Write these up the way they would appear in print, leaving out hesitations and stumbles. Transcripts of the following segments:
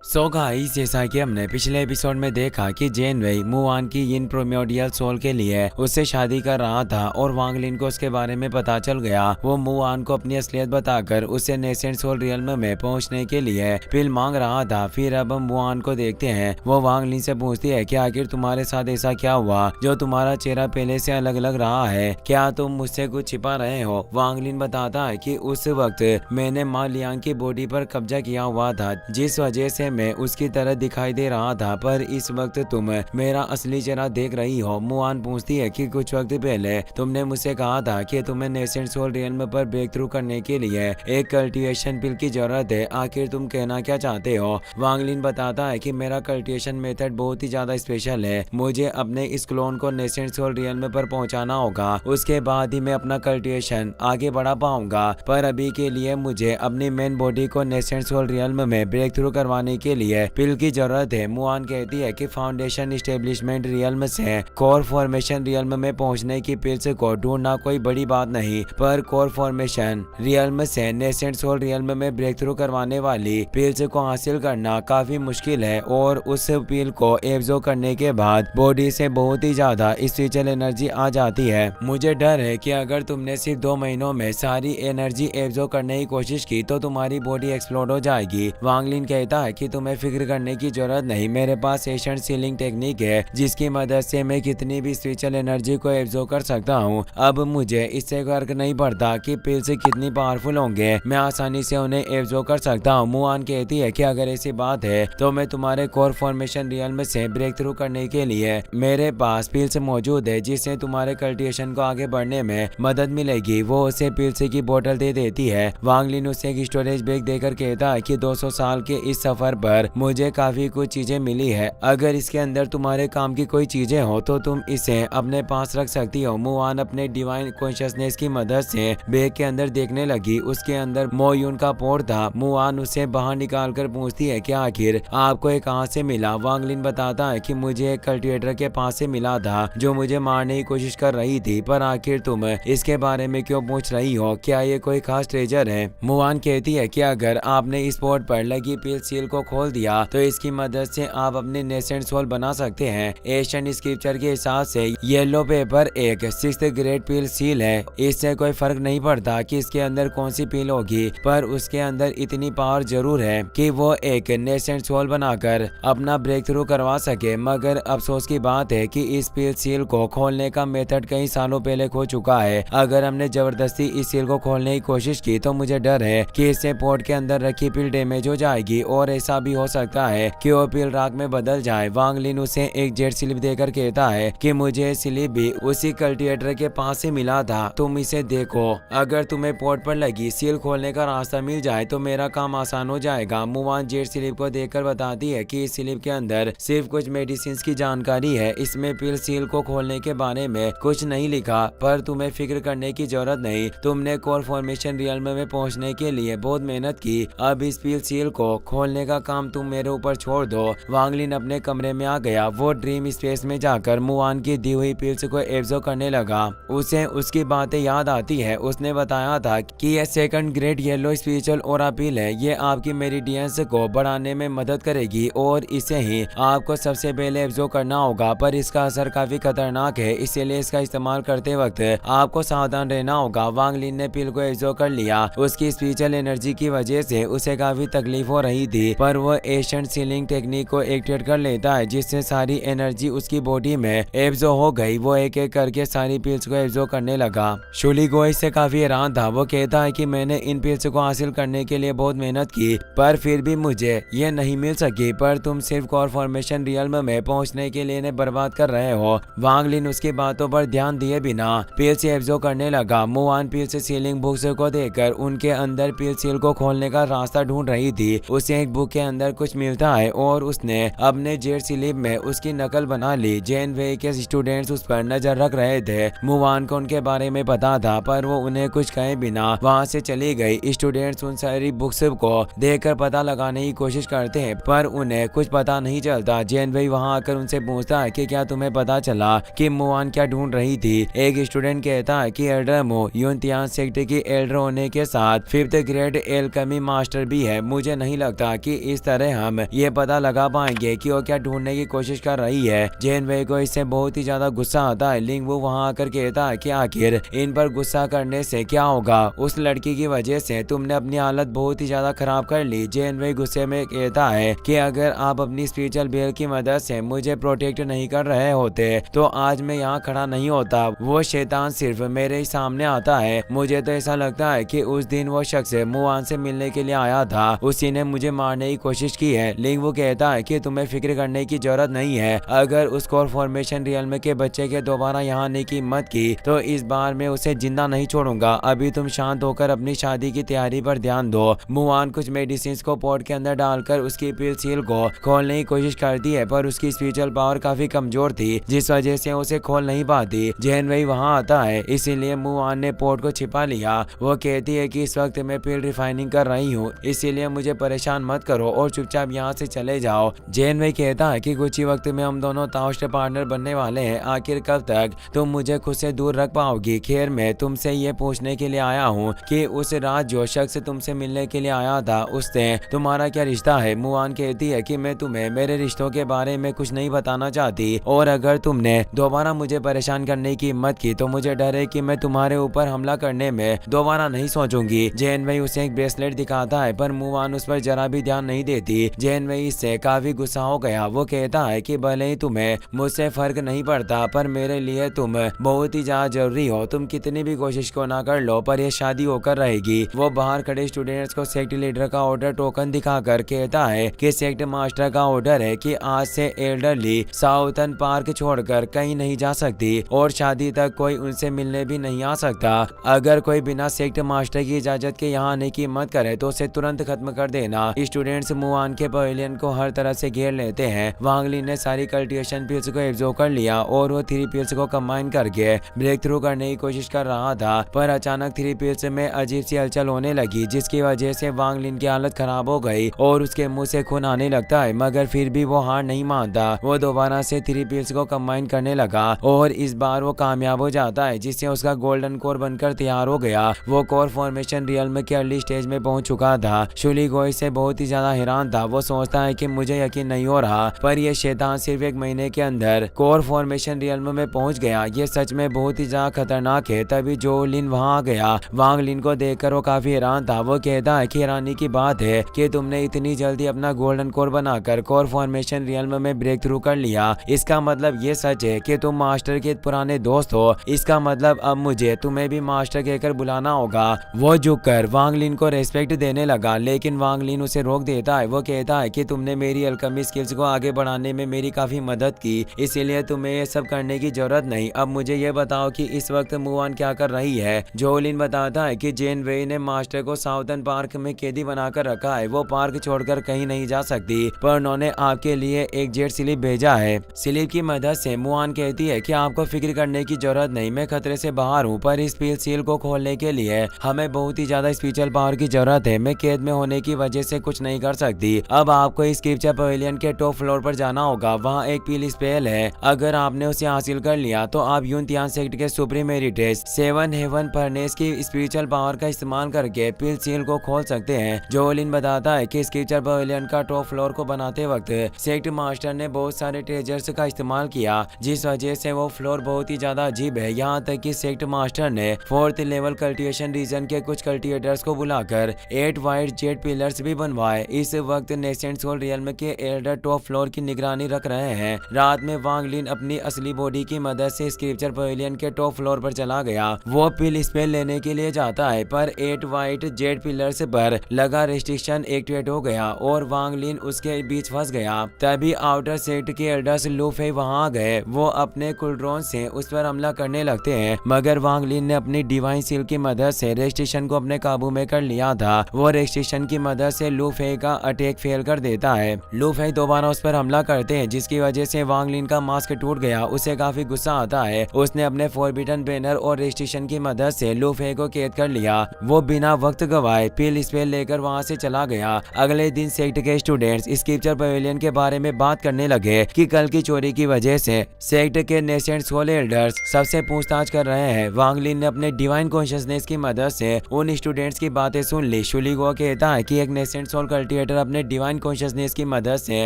So guys, जैसा कि हमने पिछले एपिसोड में देखा कि जेन वेई मुआन की इन प्रोमोडियल सोल के लिए उससे शादी कर रहा था और वांग लिन को उसके बारे में पता चल गया। वो मुआन को अपनी असलियत बताकर उसे नेसेंट सोल रियल्म में पहुंचने के लिए पिल मांग रहा था। फिर अब हम मुआन को देखते हैं। वो वांग लिन से पूछती है कि आखिर तुम्हारे साथ ऐसा क्या हुआ जो तुम्हारा चेहरा पहले से अलग लग रहा है, क्या तुम मुझसे कुछ छिपा रहे हो। वांग लिन बताता है कि उस वक्त मैंने माँ लियांग की बॉडी पर कब्जा किया हुआ था, जिस वजह से मैं उसकी तरह दिखाई दे रहा था, पर इस वक्त तुम मेरा असली चेहरा देख रही हो। मुआन पूछती है कि कुछ वक्त पहले तुमने मुझसे कहा था कि तुम्हें नेसेंट सोल रियल्म पर ब्रेक थ्रू करने के लिए एक कल्टिवेशन पिल की जरूरत है, आखिर तुम कहना क्या चाहते हो। वांग लिन बताता है कि मेरा कल्टिवेशन मेथड बहुत ही ज्यादा स्पेशल है, मुझे अपने इस क्लोन को नेसेंट सोल रियल्म पर पहुंचाना होगा, उसके बाद ही मैं अपना कल्टिवेशन आगे बढ़ा पाऊंगा, पर अभी के लिए मुझे अपनी मेन बॉडी को नेसेंट सोल रियल्म में ब्रेक थ्रू करवाने के लिए पिल की जरूरत है। मुआन कहती है कि फाउंडेशन इस्टेब्लिशमेंट रियल्म से कोर फॉर्मेशन रियल्म में पहुंचने की पिल्स को ढूंढना कोई बड़ी बात नहीं, पर कोर फॉर्मेशन रियल्म से नेसेंट सोल रियल्म में ब्रेक थ्रू करवाने वाली पिल्स को हासिल करना काफी मुश्किल है, और उस पिल को एब्जॉर्ब करने के बाद बॉडी से बहुत ही ज्यादा स्पिरिचुअल एनर्जी आ जाती है। मुझे डर है कि अगर तुमने सिर्फ 2 महीनों में सारी एनर्जी एब्जॉर्ब करने की कोशिश की तो तुम्हारी बॉडी एक्सप्लोड हो जाएगी। वांग लिन कहता है कि तुम्हें फिक्र करने की जरूरत नहीं, मेरे पास एशियंट सीलिंग टेक्निक है जिसकी मदद से मैं कितनी भी स्पिरिचुअल एनर्जी को एब्जॉर्ब कर सकता हूँ। अब मुझे इससे फर्क नहीं पड़ता कि पिल्स कितनी पावरफुल होंगे, मैं आसानी से उन्हें एब्जॉर्ब कर सकता हूँ। मुआन कहती है कि अगर ऐसी बात है तो मैं तुम्हारे कोर फॉर्मेशन रियल्म से ब्रेक थ्रू करने के लिए मेरे पास पिल्स मौजूद है, जिससे तुम्हारे कल्टिवेशन को आगे बढ़ने में मदद मिलेगी। वो उसे पिल्स की बोतल दे देती है। वांग लिन उसे एक स्टोरेज बैग देकर कहता है कि 200 साल के इस सफर पर मुझे काफी कुछ चीजें मिली है, अगर इसके अंदर तुम्हारे काम की कोई चीजें हो तो तुम इसे अपने पास रख सकती हो। मुआन अपने डिवाइन कॉन्शियसनेस की मदद से बैग के अंदर देखने लगी, उसके अंदर मोयून का पोर था। मुआन उसे बाहर निकाल कर पूछती है कि आखिर आपको ये कहाँ से मिला। वांग लिन बताता है कि मुझे एक कल्टिवेटर के पास से मिला था जो मुझे मारने की कोशिश कर रही थी, पर आखिर तुम इसके बारे में क्यों पूछ रही हो, क्या ये कोई खास ट्रेजर है। मुआन कहती है कि अगर आपने इस पोर्ट पर लगी पिल सील को खोल दिया तो इसकी मदद से आप अपने नेसेंट सोल बना सकते हैं। एशियन स्क्रिप्चर के हिसाब से येलो पेपर एक 6th ग्रेड पिल सील है, इससे कोई फर्क नहीं पड़ता कि इसके अंदर कौन सी पिल होगी, पर उसके अंदर इतनी पावर जरूर है कि वो एक नेसेंट सोल बनाकर अपना ब्रेक थ्रू करवा सके। मगर अफसोस की बात है कि इस पिल सील को खोलने का मेथड कई सालों पहले खो चुका है। अगर हमने जबरदस्ती इस सील को खोलने की कोशिश की तो मुझे डर है कि इससे पोर्ट के अंदर रखी पिल डैमेज हो जाएगी, और ऐसा भी हो सकता है कि वो पिल राख में बदल जाए। वांग लिन उसे एक जेट स्लिप देकर कहता है कि मुझे स्लिप भी उसी कल्टिवेटर के पास से मिला था, तुम इसे देखो, अगर तुम्हें पोर्ट पर लगी सील खोलने का रास्ता मिल जाए तो मेरा काम आसान हो जाएगा। मुआन जेट स्लिप को देखकर बताती है कि इस स्लिप के अंदर सिर्फ कुछ मेडिसिन की जानकारी है, इसमें पिल सील को खोलने के बारे में कुछ नहीं लिखा, पर तुम्हें फिक्र करने की जरूरत नहीं, तुमने कोर फॉर्मेशन रियल्म में पहुंचने के लिए बहुत मेहनत की, अब इस पिल सील को खोलने का काम तुम मेरे ऊपर छोड़ दो। वांग लिन अपने कमरे में आ गया। वो ड्रीम स्पेस में जाकर मुआन की दी हुई पिल्स को एब्जॉर्ब करने लगा। उसे उसकी बातें याद आती है, उसने बताया था कि यह 2nd ग्रेड येलो स्पिरिचुअल ओरा पिल है, ये आपकी मेरिडियंस को बढ़ाने में मदद करेगी और इसे ही आपको सबसे पहले एब्जॉर्ब करना होगा, पर इसका असर काफी खतरनाक है, इसीलिए इसका इस्तेमाल करते वक्त आपको सावधान रहना होगा। वांग लिन ने पिल को एब्जॉर्ब कर लिया। उसकी स्पिरिचुअल एनर्जी की वजह से उसे काफी तकलीफ हो रही थी, पर वो एशियंट सीलिंग टेक्निक को एक्टिवेट कर लेता है, जिससे सारी एनर्जी उसकी बॉडी में एब्जॉर्ब हो गई। वो एक एक करके सारी पिल्स को एब्जॉर्ब करने लगा। शुलिगो इससे काफी हैरान था। वो कहता है कि मैंने इन पिल्स को हासिल करने के लिए बहुत मेहनत की, पर फिर भी मुझे ये नहीं मिल सकी, पर तुम सिर्फ कोर फॉर्मेशन रियल्म में पहुंचने के लिए इन्हें बर्बाद कर रहे हो। वांग लिन उसकी बातों पर ध्यान दिए बिना पिल्स एब्जॉर्ब करने लगा। मुआन पिल्स सीलिंग बुक्स को देखकर उनके अंदर पिल सील को खोलने का रास्ता ढूंढ रही थी। उसे एक बुक के अंदर कुछ मिलता है और उसने अपने जेट स्लिप में उसकी नकल बना ली। जेन वेई के स्टूडेंट्स उस पर नजर रख रहे थे। मुआन को उनके बारे में पता था, पर वो उन्हें कुछ कहे बिना वहाँ से चली गई। स्टूडेंट्स उन सारी बुक्स को देखकर पता लगाने की कोशिश करते हैं, पर उन्हें कुछ पता नहीं चलता। जेन वेई वहाँ आकर उनसे पूछता है कि क्या तुम्हें पता चला कि मुआन क्या ढूंढ रही थी। एक स्टूडेंट कहता है कि एल्डर मो यूनतियान सेक्ट की एल्डर होने के साथ 5th ग्रेड एल्केमी मास्टर भी है, मुझे नहीं लगता कि इस तरह हम ये पता लगा पाएंगे कि वो क्या ढूंढने की कोशिश कर रही है। जेन वेई को इससे बहुत ही ज्यादा गुस्सा आता है। लिंग वू वहाँ आकर कहता है कि आखिर इन पर गुस्सा करने से क्या होगा, उस लड़की की वजह से तुमने अपनी हालत बहुत ही ज्यादा खराब कर ली। जेन वेई गुस्से में कहता है कि अगर आप अपनी स्पिरिचुअल बेल की मदद से मुझे प्रोटेक्ट नहीं कर रहे होते तो आज मैं यहाँ खड़ा नहीं होता। वो शैतान सिर्फ मेरे ही सामने आता है। मुझे तो ऐसा लगता है कि उस दिन वो शख्स मुआन से मिलने के लिए आया था, उसी ने मुझे मारने की कोशिश की है। लिंग वो कहता है कि तुम्हें फिक्र करने की जरूरत नहीं है। अगर उस कोर फॉर्मेशन रियल्म के बच्चे के दोबारा यहाँ आने की हिम्मत की तो इस बार मैं उसे जिंदा नहीं छोड़ूंगा। अभी तुम शांत होकर अपनी शादी की तैयारी पर ध्यान दो। मुआन कुछ मेडिसिन को पॉट के अंदर डालकर उसकी पिल सील को खोलने की कोशिश करती है, पर उसकी स्पिरिचुअल पावर काफी कमजोर थी जिस वजह से उसे खोल नहीं पाती। जेन वेई वहाँ आता है, इसीलिए मुआन ने पॉट को छिपा लिया। वो कहती है कि इस वक्त मैं पिल रिफाइनिंग कर रही हूँ, इसीलिए मुझे परेशान मत करो और चुपचाप यहाँ से चले जाओ। जेन वेई कहता है कि कुछ ही वक्त में हम दोनों ताउस्ट पार्टनर बनने वाले हैं। आखिर कब तक तुम मुझे खुद से दूर रख पाओगी? खैर मैं तुमसे ये पूछने के लिए आया हूँ कि उस रात जो शख्स तुमसे मिलने के लिए आया था उससे तुम्हारा क्या रिश्ता है? मुआन कहती है कि मैं तुम्हें मेरे रिश्तों के बारे में कुछ नहीं बताना चाहती और अगर तुमने दोबारा मुझे परेशान करने की हिम्मत की तो मुझे डर है कि मैं तुम्हारे ऊपर हमला करने में दोबारा नहीं सोचूंगी। जेन वेई उसे एक ब्रेसलेट दिखाता है पर मुआन उस पर जरा भी ध्यान नहीं देती। जेन वेई इससे काफी गुस्सा हो गया। वो कहता है कि भले ही तुम्हें मुझसे फर्क नहीं पड़ता पर मेरे लिए तुम बहुत ही ज्यादा जरूरी हो। तुम कितनी भी कोशिश को ना कर लो पर यह शादी होकर रहेगी। वो बाहर खड़े स्टूडेंट्स को सेक्ट लीडर का ऑर्डर टोकन दिखाकर कहता है कि सेक्ट मास्टर का ऑर्डर है कि आज से एल्डरली साउथर्न पार्क छोड़कर कहीं नहीं जा सकती और शादी तक कोई उनसे मिलने भी नहीं आ सकता। अगर कोई बिना सेक्ट मास्टर की इजाजत के यहाँ आने की हिम्मत करे तो उसे तुरंत खत्म कर देना। स्टूडेंट्स मुआन के पवेलियन को हर तरह से घेर लेते हैं। वांग लिन ने सारी कल्टिवेशन पिल्स को एब्जॉर्ब कर लिया और वो 3 पिल्स को कंबाइन करके ब्रेक थ्रू करने की कोशिश कर रहा था, पर अचानक 3 पिल्स में अजीब सी हलचल होने लगी जिसकी वजह से वांग लिन की हालत खराब हो गई और उसके मुंह से खून आने लगता है, मगर फिर भी वो हार नहीं मानता। वो दोबारा से 3 पिल्स को कंबाइन करने लगा और इस बार वो कामयाब हो जाता है जिससे उसका गोल्डन कोर बनकर तैयार हो गया। वो कोर फॉर्मेशन रियल्म के अर्ली स्टेज में पहुंच चुका था। शुली गोई से बहुत ही ज्यादा हैरान था। वो सोचता है कि मुझे यकीन नहीं हो रहा पर यह शैतान सिर्फ 1 महीने के अंदर कोर फॉर्मेशन रियल्म में पहुंच गया। ये सच में बहुत ही ज्यादा खतरनाक है। तभी जो लिन वहां आ गया। वांग लिन को देखकर वो काफी हैरान था। वो कहता है कि हैरानी की बात है कि तुमने इतनी जल्दी अपना गोल्डन कोर बनाकर कोर फॉर्मेशन रियल्म में ब्रेक थ्रू कर लिया। इसका मतलब ये सच है कि तुम मास्टर के पुराने दोस्त हो। इसका मतलब अब मुझे तुम्हें भी मास्टर कहकर बुलाना होगा। वो झुककर वांग लिन को रेस्पेक्ट देने लगा लेकिन वांग लिन उसे रोक देता है। वो कहता है कि तुमने मेरी अल्केमी स्किल्स को आगे बढ़ाने में मेरी काफी मदद की, इसीलिए तुम्हें ये सब करने की जरूरत नहीं। अब मुझे ये बताओ कि इस वक्त मुआन क्या कर रही है? जोलिन बताता है कि जेन वेई ने मास्टर को साउथर्न पार्क में कैदी बनाकर रखा है। वो पार्क छोड़कर कहीं नहीं जा सकती पर उन्होंने आपके लिए एक जेट स्लिप भेजा है। स्लिप की मदद से मुआन कहती है कि आपको फिक्र करने की जरूरत नहीं, मैं खतरे से बाहर हूँ, पर इस सील को खोलने के लिए हमें बहुत ही ज्यादा स्पिरिचुअल पावर की जरूरत है। मैं कैद में होने की वजह से कुछ नहीं कर सकती। अब आपको इस स्क्रिप्चर पवेलियन के टॉप फ्लोर पर जाना होगा। वहाँ एक पीली स्पेल है। अगर आपने उसे हासिल कर लिया तो आप यूनतियान सेक्ट के सुप्रीम हेरिटेज 7 हेवन फर्नेस की स्पिरिचुअल पावर का इस्तेमाल करके पील सील को खोल सकते हैं। जोलिन बताता है कि स्क्रिप्चर पवेलियन का टॉप फ्लोर को बनाते वक्त सेक्ट मास्टर ने बहुत सारे ट्रेजर्स का इस्तेमाल किया जिस वजह से वो फ्लोर बहुत ही ज्यादा अजीब है। यहाँ तक कि सेक्ट मास्टर ने 4th लेवल कल्टिवेशन रीजन के कुछ कल्टिवेटर्स को बुलाकर 8 वाइट जेट पिलर्स भी बनवाए। इस वक्त नेसेंट सोल रियल्म के एल्डर टॉप फ्लोर की निगरानी रख रहे हैं। रात में वांग लिन अपनी असली बॉडी की मदद से स्क्रिप्चर पवेलियन के टॉप फ्लोर पर चला गया। वो पिल स्पेल लेने के लिए जाता है पर 8 वाइट जेट पिलर्स पर लगा रेस्ट्रिक्शन एक्टिवेट हो गया और वांग लिन उसके बीच फंस गया। तभी आउटर सेक्ट के एल्डर्स लूफे वहां आ गए। वो अपने कुलड्रोन से उस पर हमला करने लगते हैं मगर वांग लिन ने अपनी डिवाइन सील की मदद से रेस्ट्रिक्शन को अपने काबू में कर लिया था। वो रेस्ट्रिक्शन की मदद से लूफे का अटैक फेल कर देता है। लूफे दोबारा उस पर हमला करते हैं जिसकी वजह से वांग लिन का मास्क टूट गया। उसे काफी गुस्सा आता है। उसने अपने फॉरबिडन बैनर और रेस्ट्रिक्शन की मदद से लूफे को कैद कर लिया। वो बिना वक्त गवाए पील स्पेल लेकर वहां से चला गया। अगले दिन सेक्ट के स्टूडेंट्स स्क्रिप्चर पवेलियन के बारे में बात करने लगे कि कल की चोरी की वजह से सेक्ट के नेसेंट सोल एल्डर्स सबसे पूछताछ कर रहे हैं। वांग लिन ने अपने डिवाइन कॉन्शियसनेस की मदद से उन स्टूडेंट्स की बातें सुन ली। शुली गो कहता है कि एक नेसेंट सोल कल्टिवेटर क्रिएटर अपने डिवाइन कॉन्शियसनेस की मदद से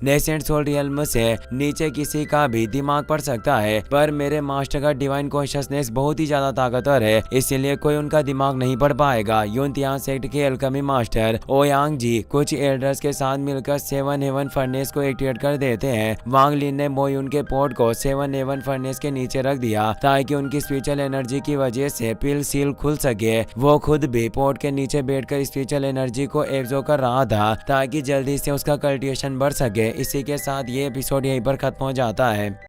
नेसेंट सोल रियल्म से नीचे किसी का भी दिमाग पढ़ सकता है, पर मेरे मास्टर का डिवाइन कॉन्शियसनेस बहुत ही ज्यादा ताकतवर है, इसीलिए कोई उनका दिमाग नहीं पढ़ पाएगा। युनतियान सेक्ट के अल्केमी मास्टर ओयांग जी कुछ एल्डर्स के साथ मिलकर 7 हेवन फर्नेस को एक्टिवेट कर देते हैं। वांग लिन ने मोयुन के पोर्ट को 7 हेवन फर्नेस के नीचे रख दिया ताकि उनकी स्पिरिचुअल एनर्जी की वजह से पिल सील खुल सके। वो खुद भी पोर्ट के नीचे बैठकर स्पिरिचुअल एनर्जी को एब्जॉर्ब कर रहा था ताकि जल्दी से उसका कल्टिवेशन बढ़ सके। इसी के साथ ये एपिसोड यहीं पर खत्म हो जाता है।